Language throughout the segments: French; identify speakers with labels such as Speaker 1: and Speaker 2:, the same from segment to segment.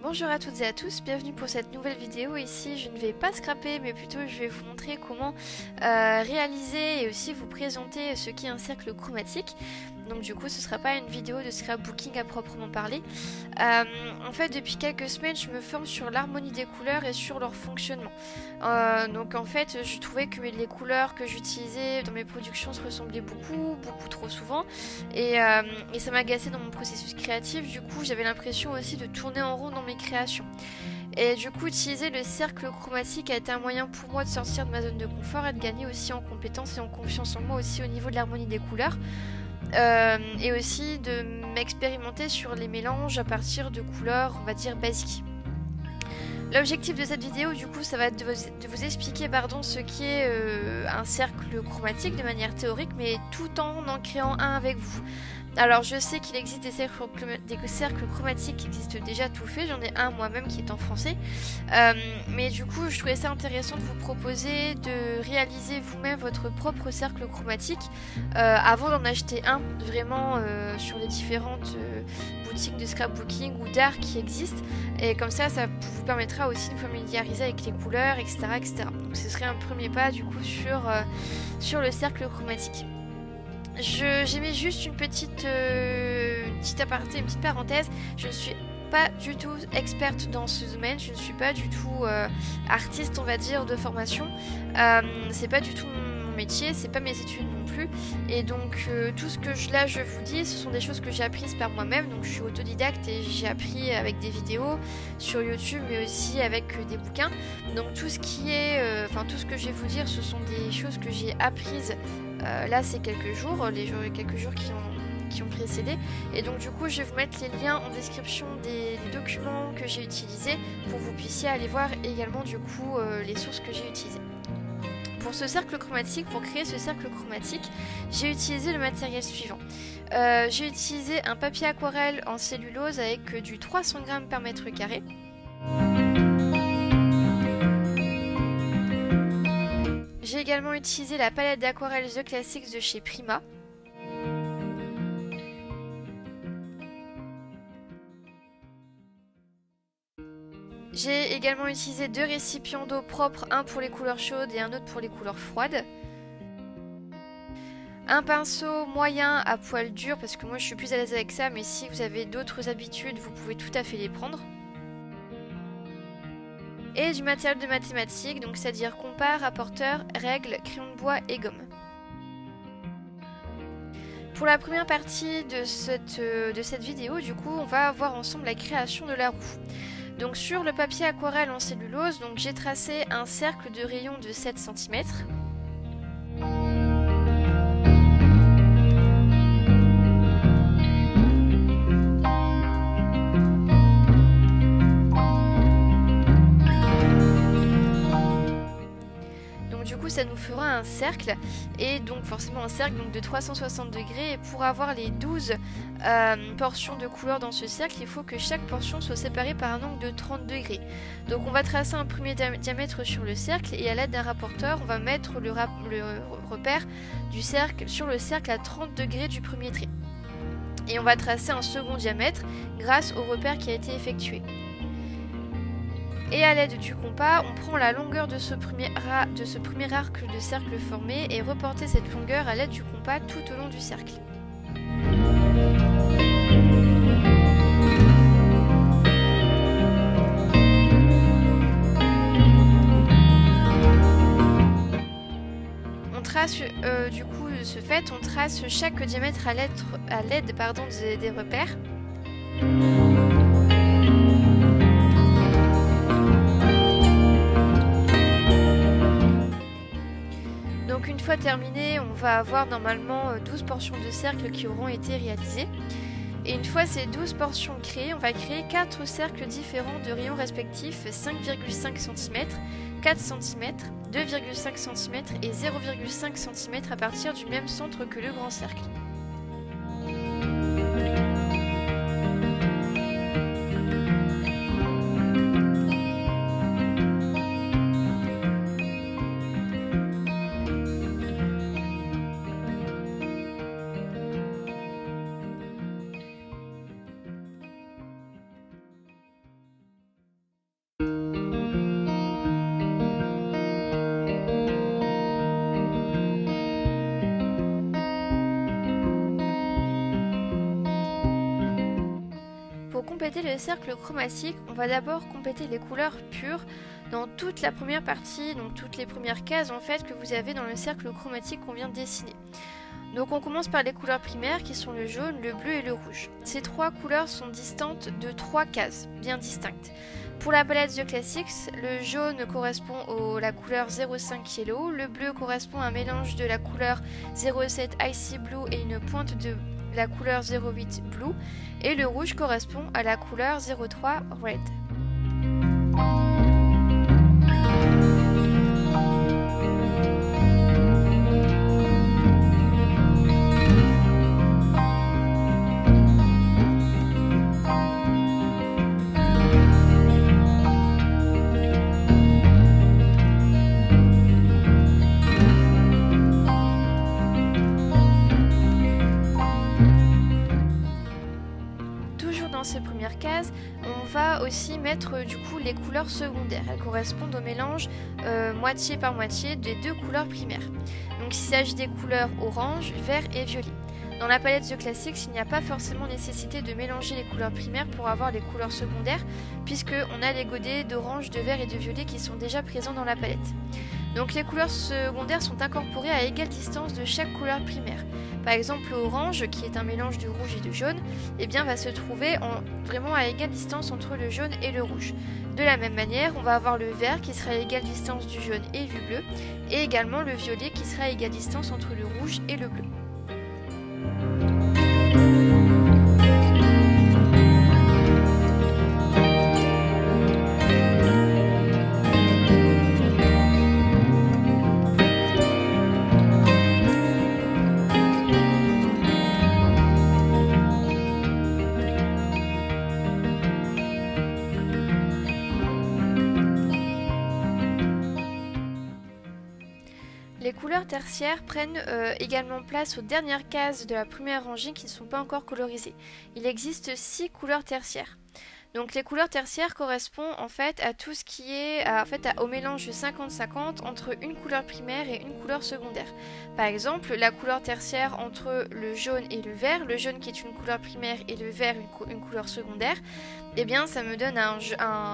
Speaker 1: Bonjour à toutes et à tous, bienvenue pour cette nouvelle vidéo. Ici je ne vais pas scraper mais plutôt je vais vous montrer comment réaliser et aussi vous présenter ce qu'est un cercle chromatique. Donc du coup ce ne sera pas une vidéo de scrapbooking à proprement parler. En fait depuis quelques semaines je me forme sur l'harmonie des couleurs et sur leur fonctionnement. Donc en fait je trouvais que les couleurs que j'utilisais dans mes productions se ressemblaient beaucoup trop souvent et ça m'agaçait dans mon processus créatif. Du coup j'avais l'impression aussi de tourner en rond dans mes créations. Et du coup utiliser le cercle chromatique a été un moyen pour moi de sortir de ma zone de confort et de gagner aussi en compétences et en confiance en moi aussi au niveau de l'harmonie des couleurs. Et aussi de m'expérimenter sur les mélanges à partir de couleurs, on va dire, basiques. L'objectif de cette vidéo, du coup, ça va être de vous expliquer ce qu'est un cercle chromatique de manière théorique, mais tout en créant un avec vous. Alors je sais qu'il existe des cercles chromatiques qui existent déjà tout faits, j'en ai un moi-même qui est en français, mais du coup je trouvais ça intéressant de vous proposer de réaliser vous-même votre propre cercle chromatique avant d'en acheter un vraiment sur les différentes boutiques de scrapbooking ou d'art qui existent, et comme ça vous permettra aussi de vous familiariser avec les couleurs, etc. Donc ce serait un premier pas du coup sur le cercle chromatique. J'ai mis juste une petite aparté, une petite parenthèse. Je ne suis pas du tout experte dans ce domaine, je ne suis pas du tout artiste, on va dire, de formation. C'est pas du tout mon métier, c'est pas mes études non plus. Et donc tout ce que je vous dis, ce sont des choses que j'ai apprises par moi-même. Donc je suis autodidacte et j'ai appris avec des vidéos sur YouTube, mais aussi avec des bouquins. Donc tout ce qui est, tout ce que je vais vous dire, ce sont des choses que j'ai apprises. Là c'est quelques jours qui ont précédé, et donc du coup je vais vous mettre les liens en description des documents que j'ai utilisés pour que vous puissiez aller voir également du coup les sources que j'ai utilisées. Pour ce cercle chromatique, pour créer ce cercle chromatique, j'ai utilisé le matériel suivant. J'ai utilisé un papier aquarelle en cellulose avec du 300 g par mètre carré. J'ai également utilisé la palette d'aquarelle The Classics de chez Prima. J'ai également utilisé deux récipients d'eau propres, un pour les couleurs chaudes et un autre pour les couleurs froides. Un pinceau moyen à poil dur parce que moi je suis plus à l'aise avec ça, mais si vous avez d'autres habitudes, vous pouvez tout à fait les prendre. Et du matériel de mathématiques, donc c'est-à-dire compas, rapporteur, règles, crayon de bois et gomme. Pour la première partie de cette vidéo, du coup, on va voir ensemble la création de la roue. Donc sur le papier aquarelle en cellulose, j'ai tracé un cercle de rayon de 7 cm. Ça nous fera un cercle, et donc forcément un cercle de 360 degrés, et pour avoir les 12 portions de couleur dans ce cercle, il faut que chaque portion soit séparée par un angle de 30 degrés. Donc on va tracer un premier diamètre sur le cercle, et à l'aide d'un rapporteur on va mettre le repère du cercle sur le cercle à 30 degrés du premier trait, et on va tracer un second diamètre grâce au repère qui a été effectué. Et à l'aide du compas, on prend la longueur de ce premier arc de cercle formé et reporter cette longueur à l'aide du compas tout au long du cercle. On trace du coup de ce fait, on trace chaque diamètre à l'aide des repères. Donc une fois terminé, on va avoir normalement 12 portions de cercle qui auront été réalisées. Et une fois ces 12 portions créées, on va créer 4 cercles différents de rayons respectifs 5,5 cm, 4 cm, 2,5 cm et 0,5 cm à partir du même centre que le grand cercle. compléter le cercle chromatique, on va d'abord compléter les couleurs pures dans toute la première partie, donc toutes les premières cases en fait que vous avez dans le cercle chromatique qu'on vient de dessiner. Donc on commence par les couleurs primaires qui sont le jaune, le bleu et le rouge. Ces trois couleurs sont distantes de 3 cases, bien distinctes. Pour la palette The Classics, le jaune correspond à la couleur 05 Yellow, le bleu correspond à un mélange de la couleur 07 Icy Blue et une pointe de la couleur 08 Blue, et le rouge correspond à la couleur 03 Red. Dans ces premières cases, on va aussi mettre du coup les couleurs secondaires. Elles correspondent au mélange moitié par moitié des deux couleurs primaires. Donc il s'agit des couleurs orange, vert et violet. Dans la palette The Classics, il n'y a pas forcément nécessité de mélanger les couleurs primaires pour avoir les couleurs secondaires, puisqu'on a les godets d'orange, de vert et de violet qui sont déjà présents dans la palette. Donc les couleurs secondaires sont incorporées à égale distance de chaque couleur primaire. Par exemple, l'orange, qui est un mélange de rouge et de jaune, va se trouver vraiment à égale distance entre le jaune et le rouge. De la même manière, on va avoir le vert qui sera à égale distance du jaune et du bleu, et également le violet qui sera à égale distance entre le rouge et le bleu. Les couleurs tertiaires prennent également place aux dernières cases de la première rangée qui ne sont pas encore colorisées. Il existe 6 couleurs tertiaires. Donc les couleurs tertiaires correspondent en fait à tout ce qui est au mélange de 50-50 entre une couleur primaire et une couleur secondaire. Par exemple, la couleur tertiaire entre le jaune et le vert, le jaune qui est une couleur primaire et le vert une couleur secondaire, ça me donne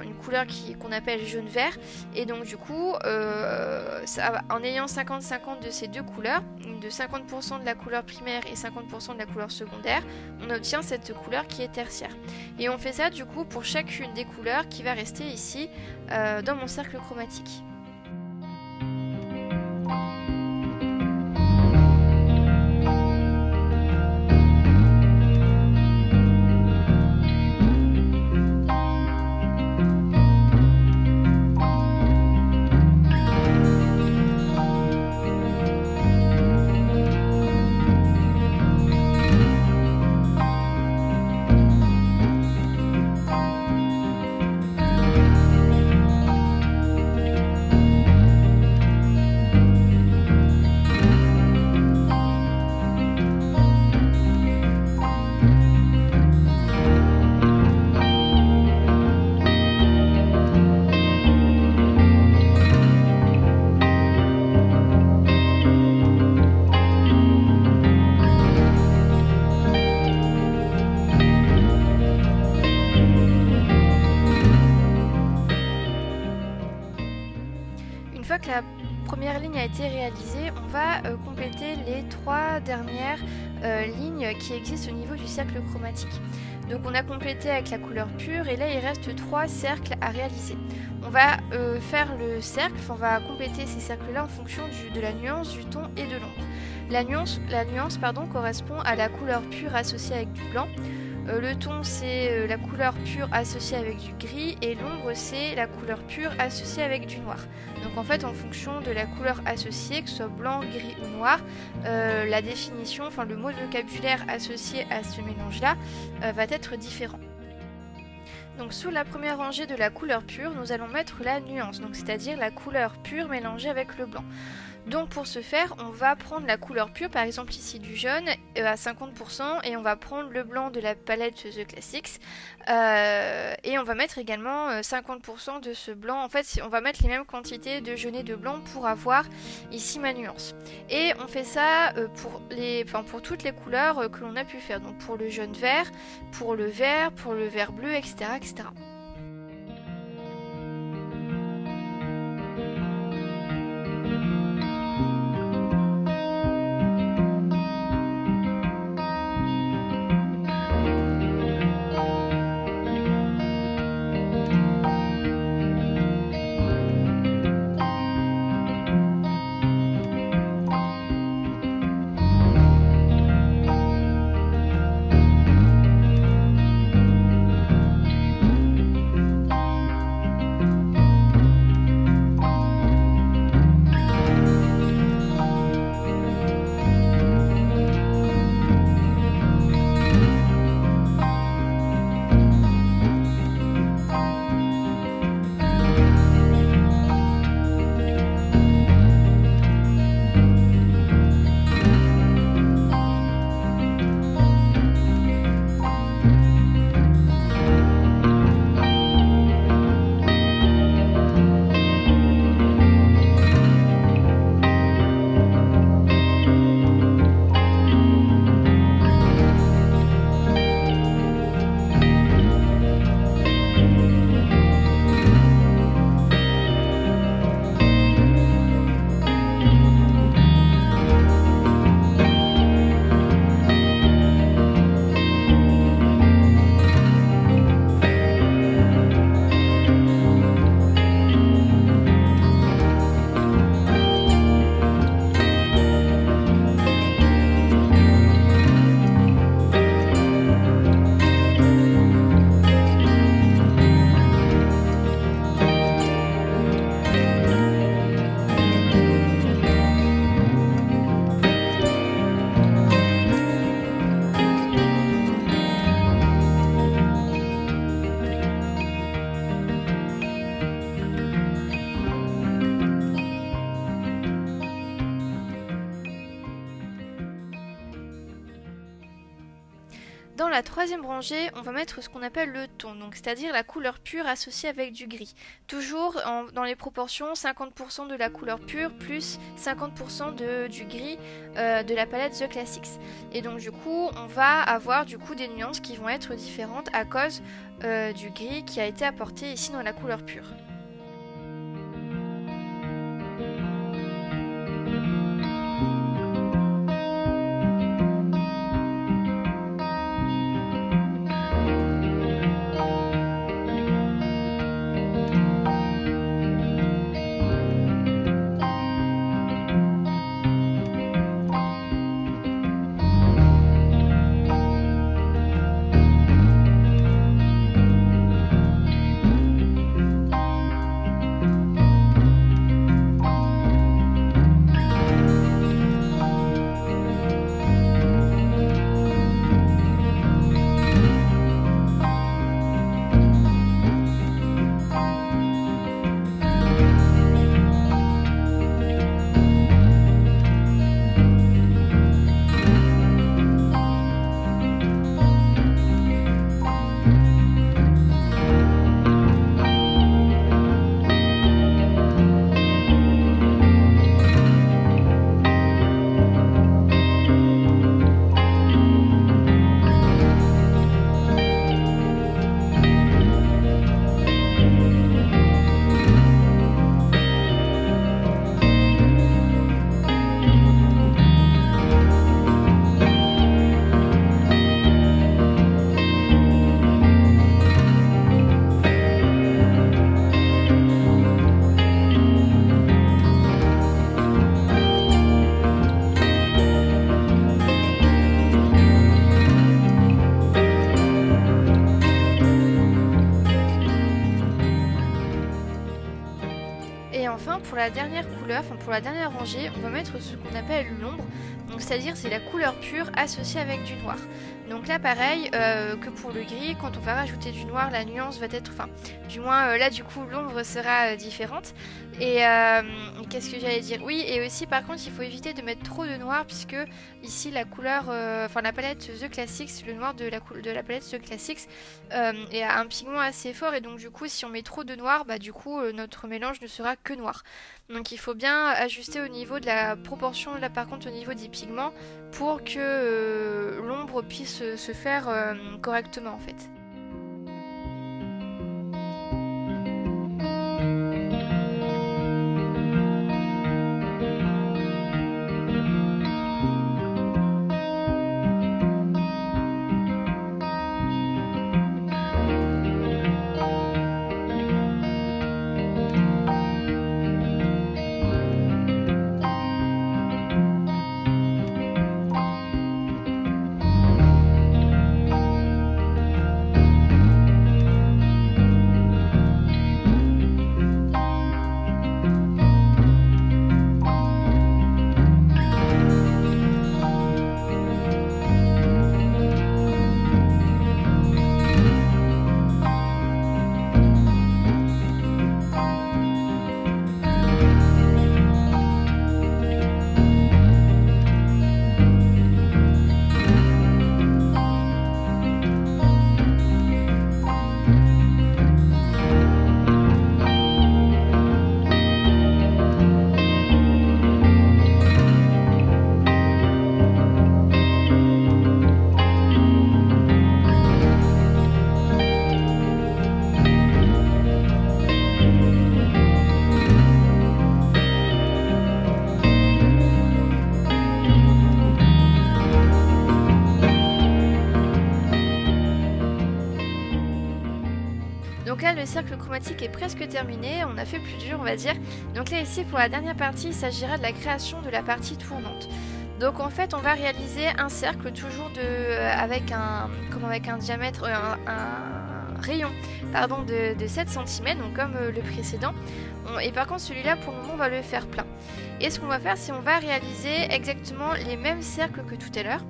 Speaker 1: une couleur qu'on appelle jaune-vert. Et donc du coup, en ayant 50-50 de ces deux couleurs, de 50% de la couleur primaire et 50% de la couleur secondaire, on obtient cette couleur qui est tertiaire. Et on fait ça du coup pour chacune des couleurs qui va rester ici dans mon cercle chromatique. Une fois que la première ligne a été réalisée, on va compléter les 3 dernières lignes qui existent au niveau du cercle chromatique. Donc on a complété avec la couleur pure et là il reste 3 cercles à réaliser. On va faire le cercle, on va compléter ces cercles-là en fonction de la nuance, du ton et de l'ombre. La nuance correspond à la couleur pure associée avec du blanc. Le ton c'est la couleur pure associée avec du gris et l'ombre c'est la couleur pure associée avec du noir. Donc en fait en fonction de la couleur associée, que ce soit blanc, gris ou noir, la définition, le mot de vocabulaire associé à ce mélange là va être différent. Donc sous la première rangée de la couleur pure, nous allons mettre la nuance, c'est-à-dire la couleur pure mélangée avec le blanc. Donc pour ce faire, on va prendre la couleur pure, par exemple ici du jaune à 50%, et on va prendre le blanc de la palette The Classics, et on va mettre également 50% de ce blanc. En fait, on va mettre les mêmes quantités de jaune et de blanc pour avoir ici ma nuance. Et on fait ça pour toutes les couleurs que l'on a pu faire, donc pour le jaune vert, pour le vert bleu, etc., etc. Dans la troisième rangée, on va mettre ce qu'on appelle le ton, donc c'est-à-dire la couleur pure associée avec du gris. Toujours dans les proportions 50% de la couleur pure plus 50% du gris de la palette The Classics. Et donc du coup, on va avoir du coup des nuances qui vont être différentes à cause du gris qui a été apporté ici dans la couleur pure. Pour la dernière couleur, pour la dernière rangée, on va mettre ce qu'on appelle l'ombre, donc c'est-à-dire c'est la couleur pure associée avec du noir. Donc là pareil que pour le gris, quand on va rajouter du noir, la nuance va être, enfin du moins là du coup l'ombre sera différente. Et qu'est-ce que j'allais dire? Oui, et aussi par contre il faut éviter de mettre trop de noir, puisque ici la couleur, enfin la palette The Classics, le noir de la palette The Classics est un pigment assez fort, et donc du coup si on met trop de noir, bah du coup notre mélange ne sera que noir. Donc il faut bien ajuster au niveau de la proportion, là par contre au niveau des pigments, pour que l'ombre puisse se faire correctement en fait. Donc là le cercle chromatique est presque terminé, on a fait plus dur on va dire. Donc là ici pour la dernière partie il s'agira de la création de la partie tournante. Donc en fait on va réaliser un cercle toujours avec un diamètre, un rayon pardon, de 7 cm, donc comme le précédent. Et par contre celui-là pour le moment on va le faire plein. Et ce qu'on va faire c'est on va réaliser exactement les mêmes cercles que tout à l'heure.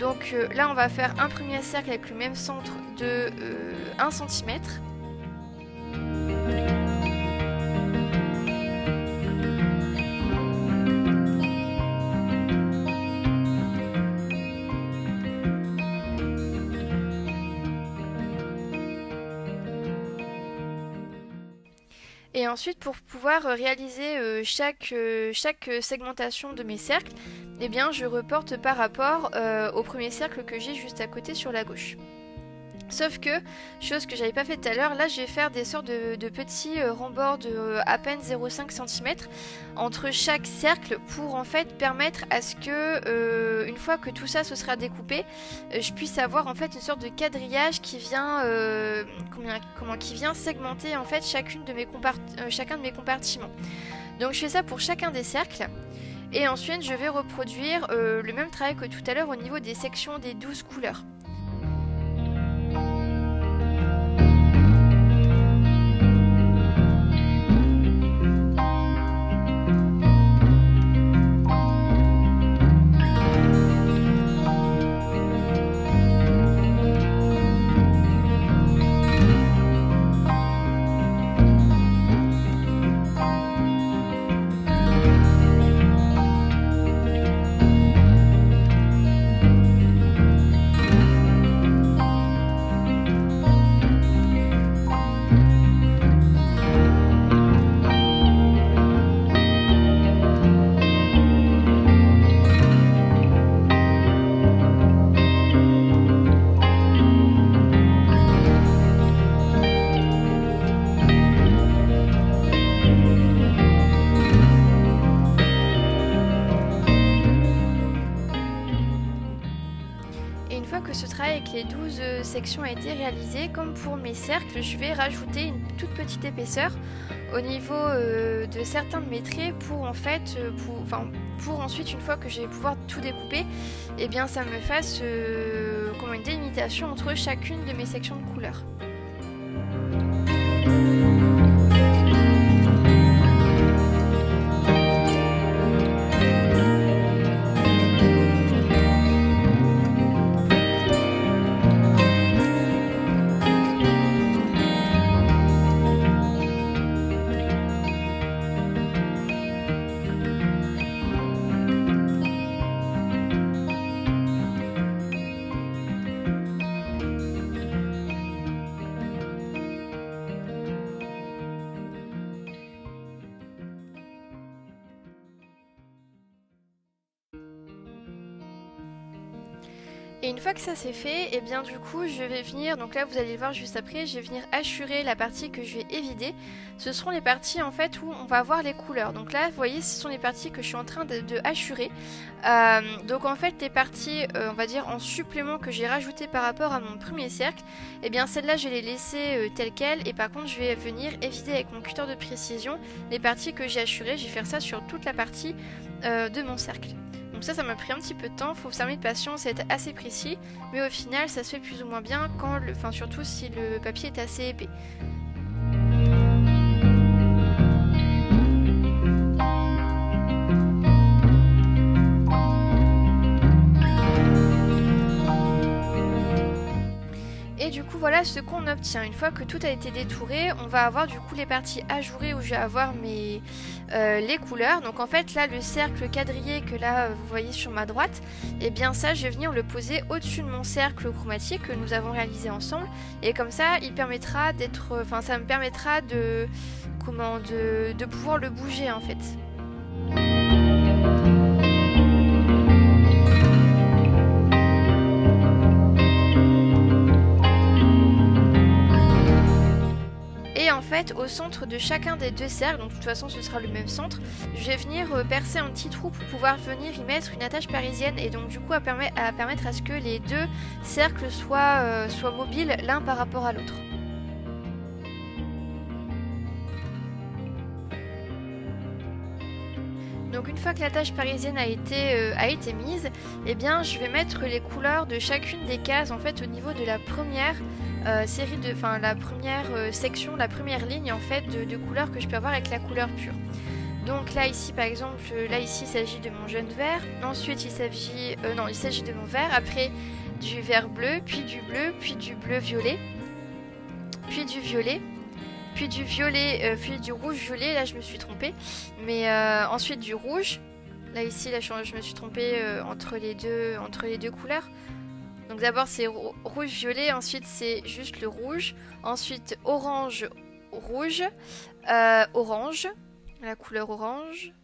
Speaker 1: Donc là on va faire un premier cercle avec le même centre de 1 cm. Et ensuite pour pouvoir réaliser chaque segmentation de mes cercles, eh bien je reporte par rapport au premier cercle que j'ai juste à côté sur la gauche. Sauf que, chose que j'avais pas fait tout à l'heure, là je vais faire des sortes de petits rembords de à peine 0,5 cm entre chaque cercle pour en fait permettre à ce que, une fois que tout ça se sera découpé, je puisse avoir en fait une sorte de quadrillage qui vient, qui vient segmenter en fait chacun de mes compartiments. Donc je fais ça pour chacun des cercles. Et ensuite je vais reproduire le même travail que tout à l'heure au niveau des sections des 12 couleurs. Avec les 12 sections a été réalisée, comme pour mes cercles, je vais rajouter une toute petite épaisseur au niveau de certains de mes traits pour en fait, pour ensuite une fois que je vais pouvoir tout découper, et bien ça me fasse une délimitation entre chacune de mes sections de couleurs. Et une fois que ça c'est fait, et bien du coup je vais venir, donc là vous allez le voir juste après, je vais venir hachurer la partie que je vais évider. Ce seront les parties en fait où on va voir les couleurs. Donc là vous voyez ce sont les parties que je suis en train de hachurer. Donc en fait les parties on va dire en supplément que j'ai rajouté par rapport à mon premier cercle, et bien celles-là je vais les laisser telles quelles, et par contre je vais venir évider avec mon cutter de précision les parties que j'ai hachurées. Je vais faire ça sur toute la partie de mon cercle. Donc ça m'a pris un petit peu de temps, faut s'armer de patience et être assez précis, mais au final ça se fait plus ou moins bien quand surtout si le papier est assez épais. Et du coup voilà ce qu'on obtient. Une fois que tout a été détouré, on va avoir du coup les parties ajourées où je vais avoir les couleurs. Donc en fait là le cercle quadrillé que là vous voyez sur ma droite, et bien ça je vais venir le poser au-dessus de mon cercle chromatique que nous avons réalisé ensemble. Et comme ça il permettra d'être, ça me permettra de pouvoir le bouger en fait. Et en fait au centre de chacun des deux cercles, donc de toute façon ce sera le même centre, je vais venir percer un petit trou pour pouvoir venir y mettre une attache parisienne, et donc du coup à permettre à ce que les deux cercles soient mobiles l'un par rapport à l'autre. Donc une fois que l'attache parisienne a été mise, eh bien je vais mettre les couleurs de chacune des cases en fait au niveau de la première section, la première ligne en fait de couleurs que je peux avoir avec la couleur pure. Donc là ici par exemple, il s'agit de mon jaune vert, ensuite il s'agit de mon vert, après du vert bleu, puis du bleu, puis du bleu violet, puis du violet. Puis du violet, puis du rouge violet, là je me suis trompée, mais ensuite du rouge, là je me suis trompée entre les deux couleurs. Donc d'abord c'est rouge violet, ensuite c'est juste le rouge, ensuite orange rouge, orange, la couleur orange,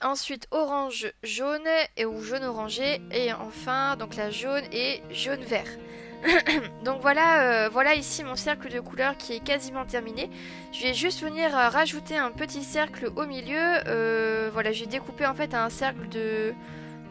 Speaker 1: ensuite orange jaune ou jaune orangé, et enfin donc la jaune et jaune vert. Donc voilà ici mon cercle de couleurs qui est quasiment terminé. Je vais juste venir rajouter un petit cercle au milieu. Voilà, j'ai découpé en fait un cercle de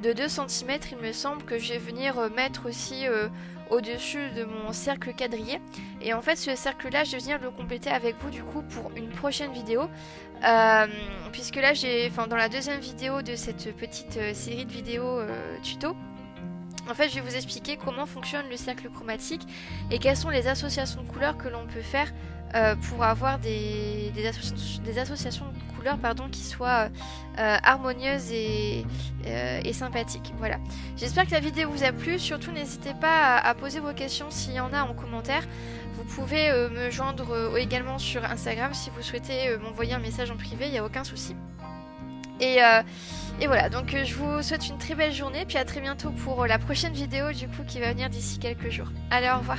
Speaker 1: 2 cm il me semble, que je vais venir mettre aussi au-dessus de mon cercle quadrillé. Et en fait ce cercle là je vais venir le compléter avec vous du coup pour une prochaine vidéo. Puisque là dans la deuxième vidéo de cette petite série de vidéos tuto, en fait, je vais vous expliquer comment fonctionne le cercle chromatique et quelles sont les associations de couleurs que l'on peut faire pour avoir des associations de couleurs qui soient harmonieuses et sympathiques. Voilà. J'espère que la vidéo vous a plu. Surtout, n'hésitez pas à poser vos questions s'il y en a en commentaire. Vous pouvez me joindre également sur Instagram si vous souhaitez m'envoyer un message en privé, il n'y a aucun souci. Et voilà, donc je vous souhaite une très belle journée, puis à très bientôt pour la prochaine vidéo du coup qui va venir d'ici quelques jours. Allez, au revoir.